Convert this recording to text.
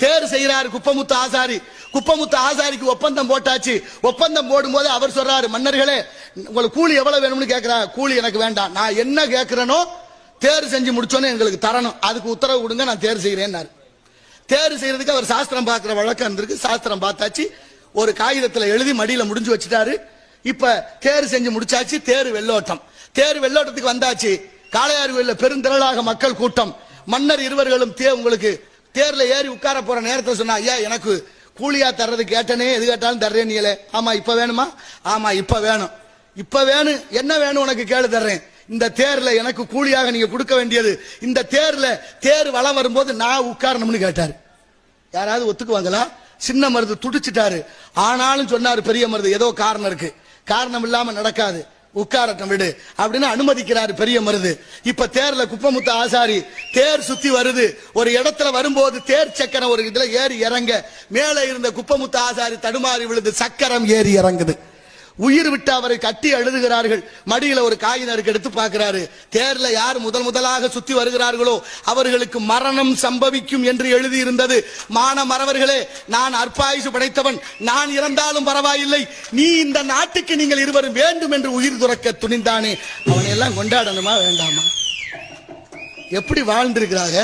தேர் செய்யறாரு குப்பமுத்து ஆசாரி. குப்பமுத்து ஆசாரிக்கு ஒப்பந்தம் போட்டாச்சு. ஒப்பந்தம் போடும்போது அவர் சொல்றாரு, மன்னர்களே உங்களுக்கு கூலி எவ்வளவு வேணும்னு கேட்கிறார். கூலி எனக்கு வேண்டாம், நான் என்ன கேட்கிறேனோ தேர் செஞ்சு முடிச்சோன்னு எங்களுக்கு தரணும், அதுக்கு உத்தரவு கொடுங்க, நான் தேர் செய்யறேன். தேர் செய்யறதுக்கு அவர் சாஸ்திரம் பார்க்கிற வழக்கம் இருந்திருக்கு. சாஸ்திரம் பார்த்தாச்சு, ஒரு காகிதத்துல எழுதி மடியில முடிஞ்சு வச்சுட்டாரு. இப்ப தேர் செஞ்சு முடிச்சாச்சு. தேர் வெள்ளோட்டம். தேர் வெள்ளோட்டத்துக்கு வந்தாச்சு. காளையார் கோயில்ல பெருந்திரளாக மக்கள் கூட்டம். மன்னர் இருவர்களும் உங்களுக்கு தேர்ல ஏறி உட்கார போற நேரத்தில் சொன்னா, ஐயா எனக்கு கூலியா தர்றது கேட்டனே, எது கேட்டாலும் தர்றேன். நீங்களே ஆமா இப்ப வேணுமா? ஆமா இப்ப வேணும். இப்ப வேணும், என்ன வேணும் உனக்கு கேளு தர்றேன். இந்த தேர்ல எனக்கு கூலியாக நீங்க கொடுக்க வேண்டியது, இந்த தேர்ல தேர் வளம் வரும்போது நான் உட்காரணும்னு கேட்டாரு. யாராவது ஒத்துக்குவாங்களா? சின்ன மருது துடிச்சிட்டாரு. ஆனாலும் சொன்னாரு பெரிய மருது, ஏதோ காரணம் இருக்கு, காரணம் இல்லாம நடக்காது, உட்காரட்டும் விடு அப்படின்னு அனுமதிக்கிறாரு பெரிய மருது. இப்ப தேர்ல குப்பமுத்து ஆசாரி தேர் சுத்தி வருது. ஒரு இடத்துல வரும்போது தேர் சக்கரம் ஒரு இதுல ஏறி இறங்க, மேல இருந்த குப்பமுத்து ஆசாரி தடுமாறி விழுது, சக்கரம் ஏறி இறங்குது. உயிர் விட்டு அவரை கட்டி அழுதுகிறார்கள். மடியில ஒரு காகிதம் இருக்கு, எடுத்து பார்க்கிறாரு. தேர்ல யார் முதலாக சுத்தி வருகிறார்களோ அவர்களுக்கு மரணம் சம்பவிக்கும் என்று எழுதி இருந்தது. மானமறவர்களே, நான் அற்பாயுசு படைத்தவன், நான் இறந்தாலும் பரவாயில்லை, நீ இந்த நாட்டுக்கு நீங்கள் இருவரும் வேண்டும் என்று உயிர் துறக்க துணிந்தானே, அவனை எல்லாம் கொண்டாடணுமா வேண்டாமா? எப்படி வாழ்ந்திருக்கிறாங்க?